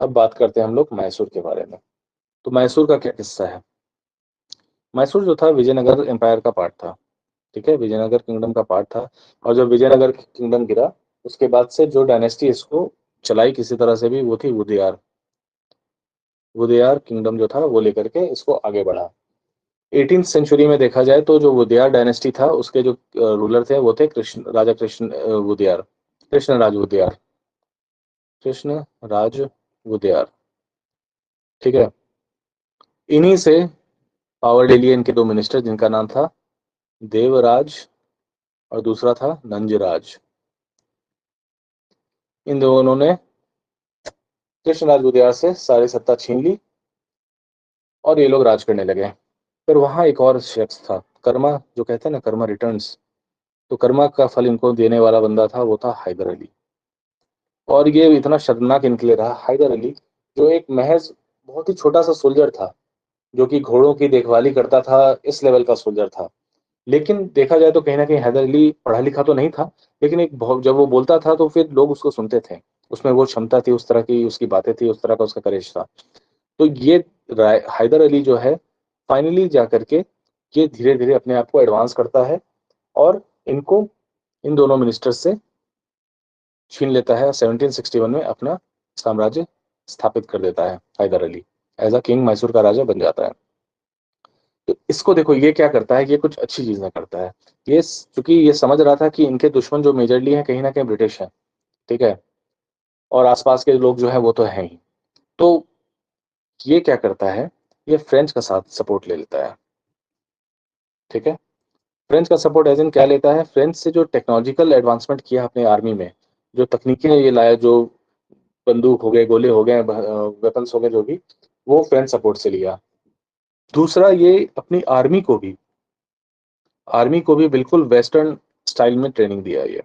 अब बात करते हैं हम लोग मैसूर के बारे में। तो मैसूर का क्या किस्सा है? मैसूर जो था विजयनगर एम्पायर का पार्ट था। ठीक है, विजयनगर किंगडम का पार्ट था। और जब विजयनगर किंगडम गिरा, उसके बाद से जो डायनेस्टी इसको चलाई किसी तरह से भी, वो थी वुडियार। वुडियार किंगडम जो था वो लेकर के इसको आगे बढ़ा। 18th सेंचुरी में देखा जाए तो जो वुडियार डायनेस्टी था, उसके जो रूलर थे वो थे कृष्ण वुडियार। कृष्ण राज वुडियार। कृष्ण राज वुडियार। ठीक है। इन्हीं से पावर ले इनके दो मिनिस्टर, जिनका नाम था देवराज और दूसरा था नंजराज। इन दोनों ने कृष्णराज उदयार से सारी सत्ता छीन ली और ये लोग राज करने लगे। फिर वहां एक और शख्स था, कर्मा, जो कहते हैं ना, कर्मा रिटर्न्स। तो कर्मा का फल इनको देने वाला बंदा था, वो था हैदर अली। और ये इतना शर्मनाक इनके लिए रहा, हैदर अली, जो एक महज बहुत ही छोटा सा सोल्जर था, जो कि घोड़ों की देखभाली करता था, इस लेवल का सोल्जर था। लेकिन देखा जाए तो कहीं ना कहीं हैदर अली पढ़ा लिखा तो नहीं था, लेकिन जब वो बोलता था तो फिर लोग उसको सुनते थे। उसमें वो क्षमता थी, उस तरह की उसकी बातें थी, उस तरह का उसका करेज था। तो ये हैदर अली जो है, फाइनली जा करके ये धीरे धीरे अपने आप को एडवांस करता है और इनको, इन दोनों मिनिस्टर से छीन लेता है। 1761 में अपना साम्राज्य स्थापित कर देता है Haidar Ali. As a king Mysore का राजा बन जाता है। तो इसको देखो, ये क्या करता है, ये कुछ अच्छी चीजें करता है। ये चूंकि ये समझ रहा था कि इनके दुश्मन जो मेजरली हैं कहीं ना कहीं ब्रिटिश हैं। ठीक है। और आसपास के लोग जो है वो तो हैं ही। तो ये क्या करता है, ये फ्रेंच का साथ सपोर्ट ले लेता है। ठीक है। फ्रेंच का सपोर्ट एज इन क्या लेता है, फ्रेंच से जो टेक्नोलॉजिकल एडवांसमेंट किया अपने आर्मी में, जो तकनीकें ये लाया, जो बंदूक हो गए, गोले हो गए, वेपन्स हो गए, जो भी, वो फ्रेंच सपोर्ट से लिया। दूसरा, ये अपनी आर्मी को भी बिल्कुल वेस्टर्न स्टाइल में ट्रेनिंग दिया ये।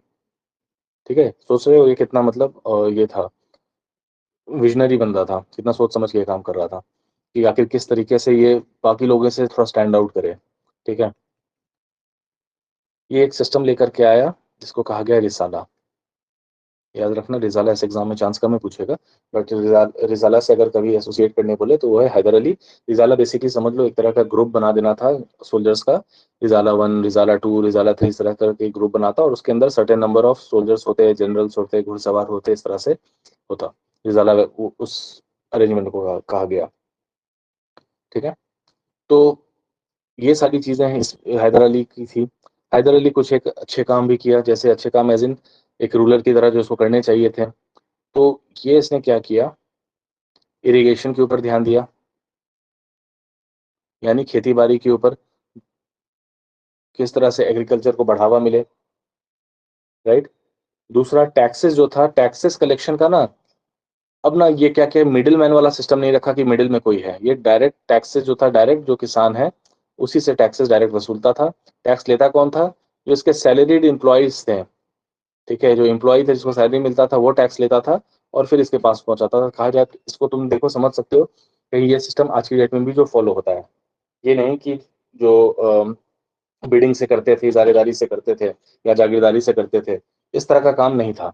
ठीक है, सोच रहे हो ये कितना मतलब ये था, विजनरी बंदा था, कितना सोच समझ के ये काम कर रहा था कि आखिर किस तरीके से ये बाकी लोगों से थोड़ा स्टैंड आउट करे। ठीक है। ये एक सिस्टम लेकर के आया जिसको कहा गया रिसाला। याद रखना, रिजाला इस एग्जाम में चांस कम है पूछेगा, बट रिजाला से अगर कभी एसोसिएट करने बोले तो वो है हैदर अली। रिजाला बेसिकली समझ लो एक तरह का ग्रुप बना देना था सोल्जर्स का। रिजाला 1, रिजाला 2, रिजाला 3, इस तरह करके ग्रुप बनाता, और उसके अंदर सर्टेन नंबर ऑफ सोल्जर्स होते हैं, जनरल्स होते हैं, घुड़सवार होते हैं, इस तरह से होता। रिजाला उस अरेंजमेंट को कहा गया। ठीक है। तो ये सारी चीजें हैं इस हैदर अली की थी। हैदर अली कुछ एक अच्छे काम भी किया, जैसे अच्छे काम एज इन एक रूलर की तरह जो उसको करने चाहिए थे। तो ये इसने क्या किया, इरिगेशन के ऊपर ध्यान दिया, यानी खेती बाड़ी के ऊपर किस तरह से एग्रीकल्चर को बढ़ावा मिले। राइट। दूसरा, टैक्सेस जो था, टैक्सेस कलेक्शन का ना, अब ना ये क्या क्या मिडिल मैन वाला सिस्टम नहीं रखा कि मिडिल में कोई है। ये डायरेक्ट टैक्सेस जो था, डायरेक्ट जो किसान है उसी से टैक्सेस डायरेक्ट वसूलता था। टैक्स लेता कौन था? जो इसके सैलरीड एम्प्लॉयज थे। ठीक है, जो एम्प्लॉय थे जिसको सैलरी मिलता था वो टैक्स लेता था और फिर इसके पास पहुंचाता था। कहा जाए तो इसको तुम देखो, समझ सकते हो कि ये सिस्टम आज की डेट में भी जो फॉलो होता है। ये नहीं कि जो बिडिंग से करते थे, इजारेदारी से करते थे या जागीरदारी से करते थे, इस तरह का काम नहीं था।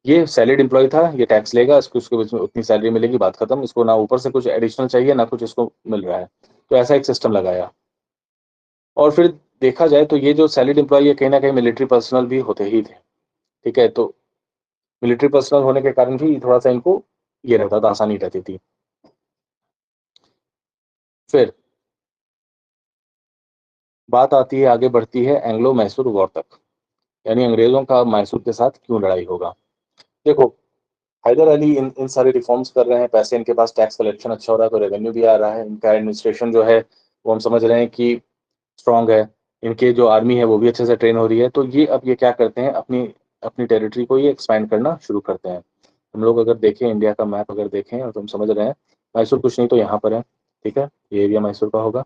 ये सैलरीड एम्प्लॉय था, ये टैक्स लेगा, इसको उसके बीच में उतनी सैलरी मिलेगी, बात खत्म। इसको ना ऊपर से कुछ एडिशनल चाहिए ना कुछ इसको मिल रहा है। तो ऐसा एक सिस्टम लगाया। और फिर देखा जाए तो ये जो सैलरीड एम्प्लॉय है कहीं ना कहीं मिलिट्री पर्सनल भी होते ही थे। ठीक है। तो मिलिट्री पर्सनल होने के कारण भी थोड़ा सा इनको ये रहता था, आसानी रहती थी। फिर बात आती है, आगे बढ़ती है एंग्लो मैसूर वॉर तक, यानी अंग्रेजों का मैसूर के साथ क्यों लड़ाई होगा। देखो, हैदर अली इन इन सारे रिफॉर्म्स कर रहे हैं, पैसे इनके पास, टैक्स कलेक्शन अच्छा हो रहा है, तो रेवेन्यू भी आ रहा है, इनका एडमिनिस्ट्रेशन जो है वो हम समझ रहे हैं कि स्ट्रांग है। इनके जो आर्मी है वो भी अच्छे से ट्रेन हो रही है। तो ये अब ये क्या करते हैं, अपनी अपनी टेरिटरी को ये एक्सपैंड करना शुरू करते हैं। हम लोग अगर देखें इंडिया का मैप अगर देखें और तुम समझ रहे हैं, मैसूर कुछ नहीं तो यहाँ पर है। ठीक है, ये एरिया मैसूर का होगा।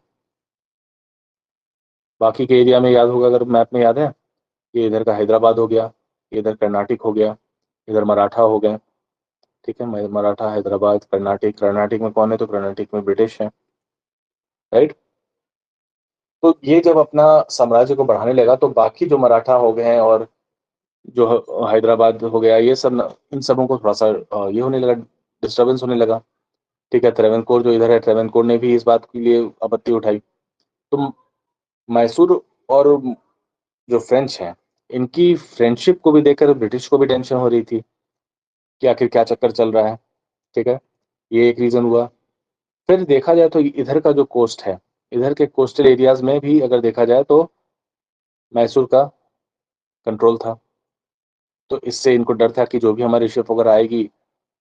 बाकी के एरिया में याद होगा, अगर मैप में याद है, ये इधर का हैदराबाद हो गया, ये इधर कर्नाटक हो गया, इधर मराठा हो गए। ठीक है, मराठा, हैदराबाद, कर्नाटक। कर्नाटक में कौन है? तो कर्नाटक में ब्रिटिश है। राइट। तो ये जब अपना साम्राज्य को बढ़ाने लगा तो बाकी जो मराठा हो गए हैं और जो हैदराबाद हो गया, ये सब इन सबों को थोड़ा सा ये होने लगा, डिस्टर्बेंस होने लगा। ठीक है, त्रावणकोर जो इधर है, त्रावणकोर ने भी इस बात के लिए आपत्ति उठाई। तो मैसूर और जो फ्रेंच हैं, इनकी फ्रेंडशिप को भी देखकर ब्रिटिश को भी टेंशन हो रही थी कि आखिर क्या चक्कर चल रहा है। ठीक है, ये एक रीज़न हुआ। फिर देखा जाए तो इधर का जो कोस्ट है, इधर के कोस्टल एरियाज़ में भी अगर देखा जाए तो मैसूर का कंट्रोल था। तो इससे इनको डर था कि जो भी हमारी शिप वगैरह आएगी,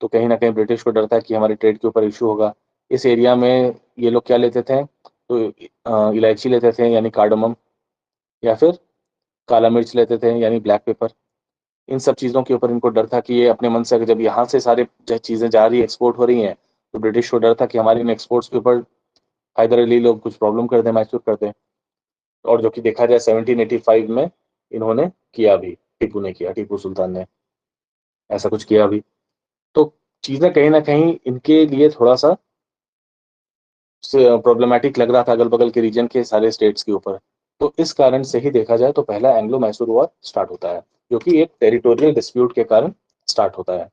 तो कहीं न कहीं ब्रिटिश को डर था कि हमारे ट्रेड के ऊपर इश्यू होगा। इस एरिया में ये लोग क्या लेते थे, तो इलायची लेते थे यानी कार्डामम, या फिर काला मिर्च लेते थे यानी ब्लैक पेपर। इन सब चीज़ों के ऊपर इनको डर था कि ये अपने मन से, अगर जब यहाँ से सारे चीज़ें जा रही है, एक्सपोर्ट हो रही हैं, तो ब्रिटिश को डर था कि हमारे इन एक्सपोर्ट्स के ऊपर हैदर अली लोग कुछ प्रॉब्लम कर दें, मैसूर कर दें। और जो कि देखा जाए 1785 में इन्होंने किया भी, टीपू ने किया, टीपू सुल्तान ने ऐसा कुछ किया भी। तो चीज़ें कहीं न कहीं इनके लिए थोड़ा-सा प्रॉब्लमैटिक लग रहा था अगल-बगल के रीजन के सारे स्टेट्स के ऊपर। तो इस कारण से ही देखा जाए तो पहला एंग्लो मैसूर वॉर स्टार्ट होता है, जो कि एक टेरिटोरियल डिस्प्यूट के कारण स्टार्ट होता है।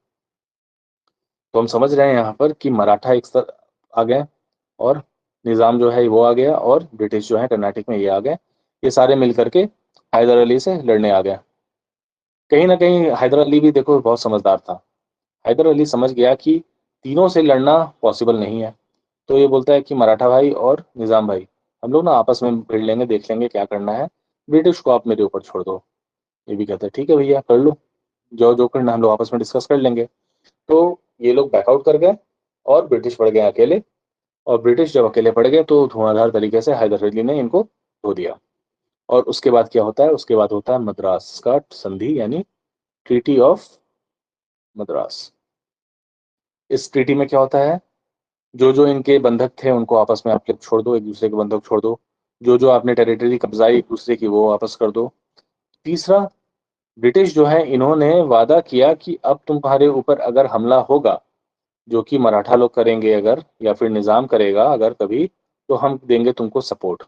तो हम समझ रहे हैं यहाँ पर कि मराठा एक स्तर आ गए, और निज़ाम जो है वो आ गया, और ब्रिटिश जो है कर्नाटक में ये आ गए। ये सारे मिल कर के हैदर अली से लड़ने आ गए। कहीं न कहीं हैदर अली भी देखो बहुत समझदार था। हैदर अली समझ गया कि तीनों से लड़ना पॉसिबल नहीं है। तो ये बोलता है कि मराठा भाई और निज़ाम भाई, हम लोग ना आपस में भिड़ लेंगे, देख लेंगे क्या करना है। ब्रिटिश को आप मेरे ऊपर छोड़ दो। ये भी कहता है ठीक है भैया कर लो, जो करना हम लोग आपस में डिस्कस कर लेंगे। तो ये लोग बैकआउट कर गए और ब्रिटिश पड़ गए अकेले। और ब्रिटिश जब अकेले पड़ गए तो धुआंधार तरीके से हैदर अली ने इनको धो दिया। और उसके बाद क्या होता है, उसके बाद होता है मद्रास का संधि यानी ट्रीटी ऑफ मद्रास। इस ट्रीटी में क्या होता है, जो इनके बंधक थे उनको आपस में आप लोग छोड़ दो, एक दूसरे के बंधक छोड़ दो। जो आपने टेरिटरी कब्जाई एक दूसरे की वो वापस कर दो। तीसरा, ब्रिटिश जो है इन्होंने वादा किया कि अब तुम्हारे ऊपर अगर हमला होगा, जो कि मराठा लोग करेंगे अगर, या फिर निज़ाम करेगा अगर कभी, तो हम देंगे तुमको सपोर्ट।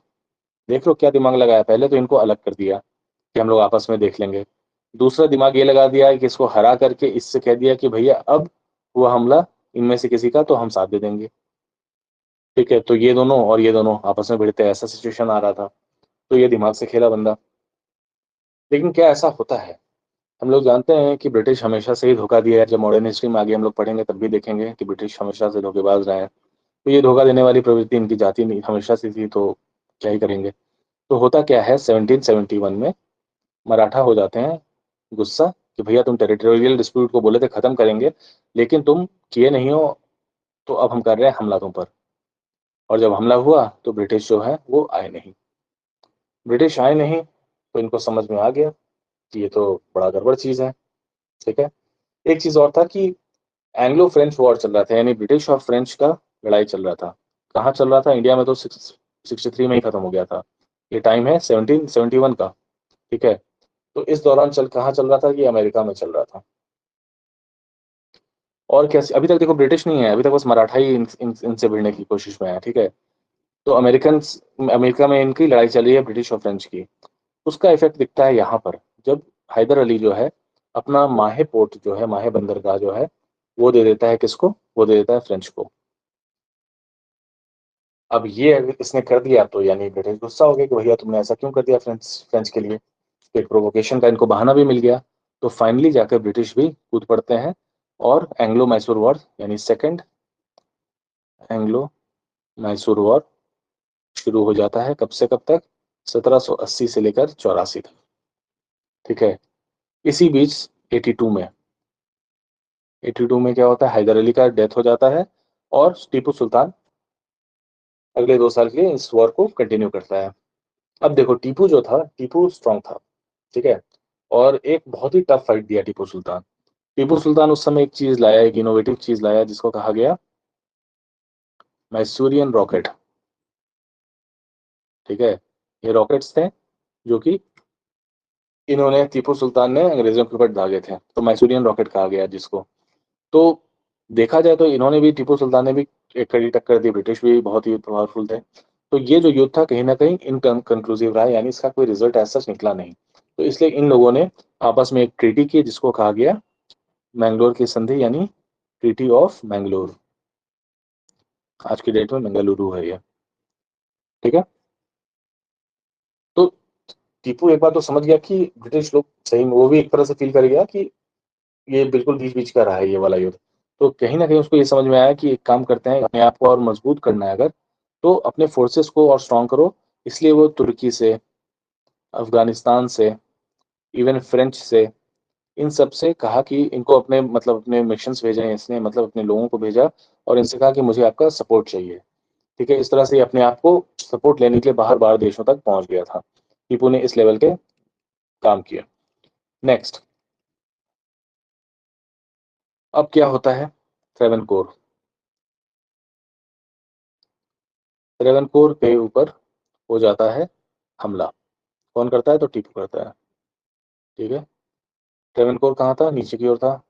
देख लो क्या दिमाग लगाया, पहले तो इनको अलग कर दिया कि हम लोग आपस में देख लेंगे। दूसरा दिमाग ये लगा दिया कि इसको हरा करके इससे कह दिया कि भैया अब हुआ हमला इनमें से किसी का तो हम साथ दे देंगे। ठीक है, तो ये दोनों और ये दोनों आपस में भिड़ते हैं, ऐसा सिचुएशन आ रहा था। तो ये दिमाग से खेला बंदा। लेकिन क्या ऐसा होता है? हम लोग जानते हैं कि ब्रिटिश हमेशा से ही धोखा दिया है। जब मॉडर्न हिस्ट्री में आगे हम लोग पढ़ेंगे तब भी देखेंगे कि ब्रिटिश हमेशा से धोखेबाज रहे हैं। तो ये धोखा देने वाली प्रवृत्ति इनकी जाती नहीं हमेशा से थी, तो क्या ही करेंगे। तो होता क्या है, 1771 में मराठा हो जाते हैं गुस्सा कि भैया तुम टेरिटोरियल डिस्प्यूट को बोले थे खत्म करेंगे, लेकिन तुम किए नहीं हो, तो अब हम कर रहे हैं हमला तुम पर। और जब हमला हुआ तो ब्रिटिश जो है वो आए नहीं। ब्रिटिश आए नहीं तो इनको समझ में आ गया कि ये तो बड़ा गड़बड़ चीज़ है। ठीक है, एक चीज़ और था कि एंग्लो फ्रेंच वॉर चल रहा था, यानी ब्रिटिश और फ्रेंच का लड़ाई चल रहा था। कहाँ चल रहा था, इंडिया में तो 63 में ही खत्म हो गया था। ये टाइम है 1771 का। ठीक है, तो इस दौरान चल कहाँ चल रहा था, ये अमेरिका में चल रहा था। और कैसे, अभी तक देखो ब्रिटिश नहीं है, अभी तक बस मराठा ही इनसे भिड़ने की कोशिश में है। ठीक है, तो अमेरिका में इनकी लड़ाई चल रही है ब्रिटिश और फ्रेंच की। उसका इफेक्ट दिखता है यहाँ पर, जब हैदर अली जो है अपना माहे पोर्ट जो है, माहे बंदरगाह जो है, वो दे देता है किसको, वो दे देता है फ्रेंच को। अब ये अगर इसने कर दिया तो यानी ब्रिटिश गुस्सा हो गया कि भैया तुमने ऐसा क्यों कर दिया फ्रेंच फ्रेंच के लिए। तो एक प्रोवोकेशन का इनको बहाना भी मिल गया। तो फाइनली जाकर ब्रिटिश भी कूद पड़ते हैं, और एंग्लो मैसूर वॉर यानी सेकंड एंग्लो मैसूर वॉर शुरू हो जाता है। कब से कब तक, 1780 से लेकर 84 तक। ठीक है, इसी बीच 82 में 82 में क्या होता है, हैदर अली का डेथ हो जाता है, और टीपू सुल्तान अगले 2 साल के लिए इस वॉर को कंटिन्यू करता है। अब देखो टीपू जो था, टीपू स्ट्रांग था। ठीक है, और एक बहुत ही टफ फाइट दिया टीपू सुल्तान। टीपू सुल्तान उस समय एक चीज लाया, एक इनोवेटिव चीज लाया जिसको कहा गया मैसूरियन रॉकेट। ठीक है, ये रॉकेट्स थे जो कि इन्होंने, टीपू सुल्तान ने अंग्रेजों के ऊपर दागे थे, तो मैसूरियन रॉकेट कहा गया जिसको। तो देखा जाए तो इन्होंने भी, टीपू सुल्तान ने भी एक कड़ी टक्कर दी, ब्रिटिश भी बहुत ही पावरफुल थे। तो ये जो युद्ध था कहीं ना कहीं इनकंक्लूसिव रहा, यानी इसका कोई रिजल्ट ऐसा निकला नहीं। तो इसलिए इन लोगों ने आपस में एक ट्रीटी की जिसको कहा गया मैंगलोर की संधि यानी ट्रीटी ऑफ मैंगलोर, आज की डेट में मंगलुरु है ये, ठीक है। तो टीपू एक बार तो समझ गया कि ब्रिटिश लोग सही में, वो भी एक तरह से फील कर गया कि ये बिल्कुल बीच बीच का रहा है ये वाला युद्ध। तो कहीं ना कहीं उसको ये समझ में आया कि एक काम करते हैं, अपने आप को और मजबूत करना है अगर, तो अपने फोर्सेस को और स्ट्रांग करो। इसलिए वो तुर्की से, अफगानिस्तान से, इवन फ्रेंच से, इन सब से कहा कि इनको अपने मतलब अपने मिशंस भेजे हैं इसने, मतलब अपने लोगों को भेजा और इनसे कहा कि मुझे आपका सपोर्ट चाहिए, ठीक है। इस तरह से ये अपने आप को सपोर्ट लेने के लिए बाहर बाहर देशों तक पहुंच गया था। टीपू ने इस लेवल के काम किया। नेक्स्ट, अब क्या होता है, ट्रेवनकोर। ट्रेवनकोर पे ऊपर हो जाता है हमला। कौन करता है, तो टीपू करता है, ठीक है। ट्रेवनकोर कहाँ था, नीचे की ओर था,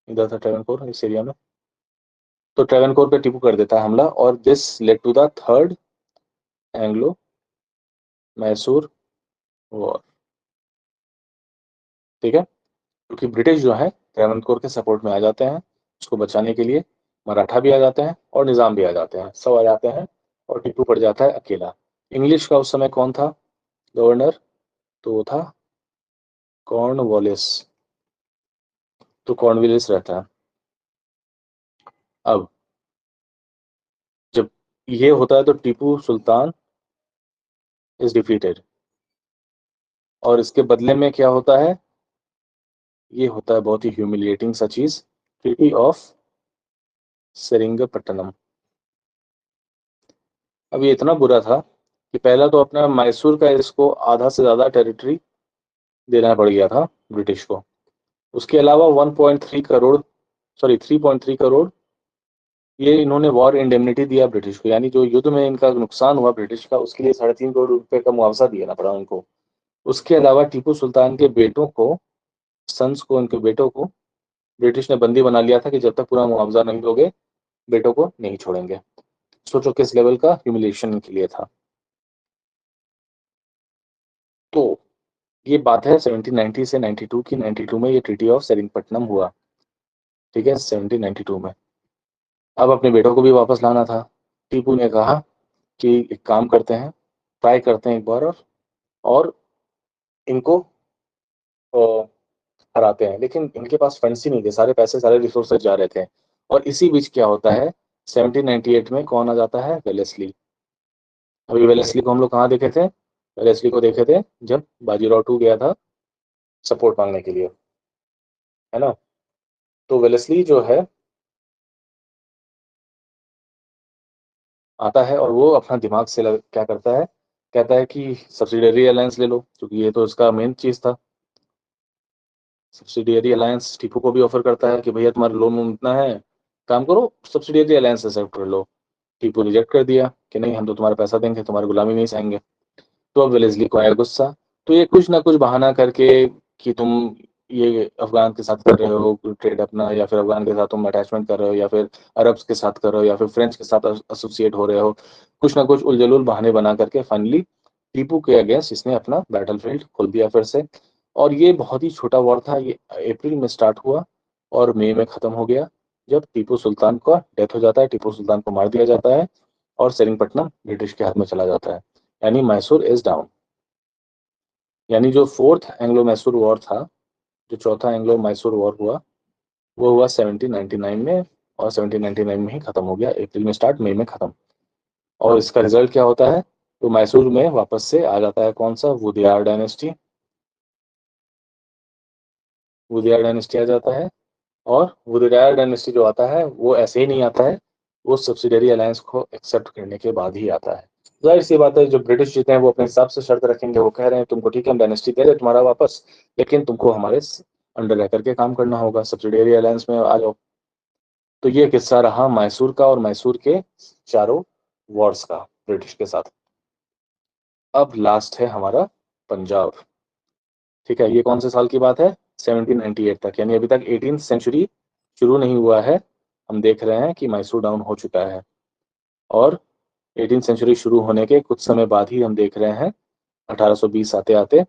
इधर था ट्रेवनकोर, इस एरिया में। तो ट्रेवनकोर पे टीपू कर देता है हमला, और this led to the third Anglo Mysore war, ठीक है। क्योंकि ब्रिटिश जो है ट्रेवनकोर के सपोर्ट में आ जाते हैं उसको बचाने के लिए, मराठा भी आ जाते हैं और निज़ाम भी आ जाते हैं, सब आ जाते हैं, और टीपू पड़ जाता है अकेला। इंग्लिश का उस समय कौन था गवर्नर, तो वो था कॉर्नवालिस, तो कॉर्नवालिस रहता है। अब जब ये होता है तो टीपू सुल्तान इज डिफीटेड, और इसके बदले में क्या होता है, ये होता है बहुत ही ह्यूमिलिएटिंग सा चीज, ट्रीटी ऑफ सेरिंगपट्टनम। अब ये इतना बुरा था कि पहला तो अपना मैसूर का इसको आधा से ज्यादा टेरिटरी देना पड़ गया था ब्रिटिश को। उसके अलावा 1.3 करोड़, सॉरी 3.3 करोड़ ये इन्होंने वॉर इंडेमनिटी दिया ब्रिटिश को, यानी जो युद्ध में इनका नुकसान हुआ ब्रिटिश का, उसके लिए 3.5 करोड़ रुपए का मुआवजा देना पड़ा उनको। उसके अलावा टीपू सुल्तान के बेटों को, सन्स को, उनके बेटों को ब्रिटिश ने बंदी बना लिया था कि जब तक पूरा मुआवजा नहीं दोगे बेटों को नहीं छोड़ेंगे। सोचो किस लेवल का ह्यूमिलेशन इनके लिए था। तो ये बात है 1790 से 92 की। 92 में ये ट्रीटी ऑफ सेरिंगपट्टनम हुआ, ठीक है, 1792 में। अब अपने बेटों को भी वापस लाना था। टीपू ने कहा कि एक काम करते हैं, ट्राई करते हैं एक बार, और इनको अ, हराते हैं। लेकिन इनके पास फंड्स ही नहीं थे, सारे पैसे सारे रिसोर्सेज जा रहे थे। और इसी बीच क्या होता है, 1798 में कौन आ जाता है, वेलेस्ली। अभी वेलेस्ली को हम लोग कहाँ देखे थे, वेलेस्ली को देखे थे जब बाजीराव टू गया था सपोर्ट मांगने के लिए, है ना। तो वेलेस्ली जो है आता है और वो अपना दिमाग से क्या करता है, कहता है कि सब्सिडियरी अलायंस ले लो, क्योंकि ये तो इसका मेन चीज था। सब्सिडियरी अलायंस टीपू को भी ऑफर करता है कि भैया तुम्हारा लोन वोन इतना है, काम करो सब्सिडियरी अलायंस एक्सेप्ट कर लो। टीपू रिजेक्ट कर दिया कि नहीं, हम तो तुम्हारा पैसा देंगे, तुम्हारी गुलामी नहीं सहेंगे। तो अब वेलेस्ली को आया गुस्सा। तो ये कुछ ना कुछ बहाना करके कि तुम ये अफगान के साथ कर रहे हो ट्रेड अपना, या फिर अफगान के साथ तुम अटैचमेंट कर रहे हो, या फिर अरब्स के साथ कर रहे हो, या फिर फ्रेंच के साथ एसोसिएट हो रहे हो, कुछ ना कुछ उलझुल बहाने बना करके फाइनली टीपू के अगेंस्ट इसने अपना बैटल फील्ड खोल दिया फिर से। और ये बहुत ही छोटा वॉर था, ये अप्रैल में स्टार्ट हुआ और मई में खत्म हो गया, जब टीपू सुल्तान का डेथ हो जाता है, टीपू सुल्तान को मार दिया जाता है और सेरिंगपट्टनम ब्रिटिश के हाथ में चला जाता है, यानी मैसूर इज डाउन। यानी जो फोर्थ एंग्लो मैसूर वॉर था, जो चौथा एंग्लो मैसूर वॉर हुआ, वो हुआ 1799 में, और 1799 में ही खत्म हो गया, अप्रैल में स्टार्ट मई में खत्म। और इसका रिजल्ट क्या होता है, तो मैसूर में वापस से आ जाता है कौन सा, वुडियार डायनेस्टी। वुडियार डायनेस्टी आ जाता है, और वुडियार डायनेस्टी जो आता है वो ऐसे ही नहीं आता है, वो सब्सिडियरी अलायंस को एक्सेप्ट करने के बाद ही आता है। जाहिर सी बात है, जो ब्रिटिश जीते हैं वो अपने हिसाब से शर्त रखेंगे, वो कह रहे हैं तुमको ठीक है हम डायनेस्टी दे रहे तुम्हारा वापस, लेकिन तुमको हमारे अंडर रह करके काम करना होगा, सब्सिडियरी अलायंस में आ जाओ। तो ये किस्सा रहा मैसूर का, और मैसूर के चारों वॉर्स का ब्रिटिश के साथ। अब लास्ट है हमारा पंजाब, ठीक है। ये कौन से साल की बात है, 1798 तक, यानी अभी तक 18th सेंचुरी शुरू नहीं हुआ है। हम देख रहे हैं कि मैसूर डाउन हो चुका है, और 18th सेंचुरी शुरू होने के कुछ समय बाद ही हम देख रहे हैं 1820 आते आते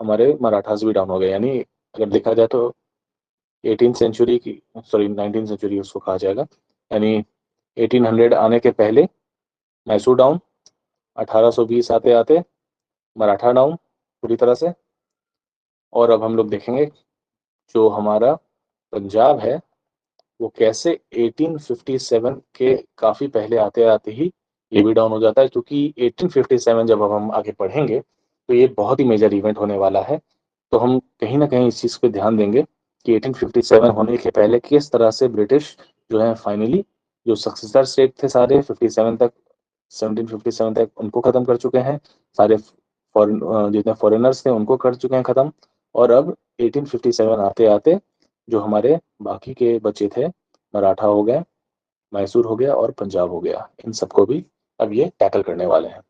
हमारे मराठास भी डाउन हो गए, यानी अगर देखा जाए तो 18 सेंचुरी की, सॉरी 19 सेंचुरी उसको कहा जाएगा, यानी 1800 आने के पहले मैसूर डाउन, 1820 आते आते मराठा डाउन पूरी तरह से। और अब हम लोग देखेंगे जो हमारा पंजाब है वो कैसे 1857 के काफ़ी पहले आते आते ही ये भी डाउन हो जाता है, क्योंकि 1857 जब अब हम आगे पढ़ेंगे तो ये बहुत ही मेजर इवेंट होने वाला है। तो हम कहीं ना कहीं इस चीज़ पे ध्यान देंगे कि 1857 होने के पहले किस तरह से ब्रिटिश जो है फाइनली जो सक्सेसर स्टेट थे सारे 57 तक, 1757 तक उनको ख़त्म कर चुके हैं। सारे फॉरेन जितने फॉरेनर्स थे उनको कर चुके हैं ख़त्म। और अब 1857 आते आते जो हमारे बाकी के बचे थे, मराठा हो गए, मैसूर हो गया और पंजाब हो गया, इन सबको भी अब ये टैकल करने वाले हैं।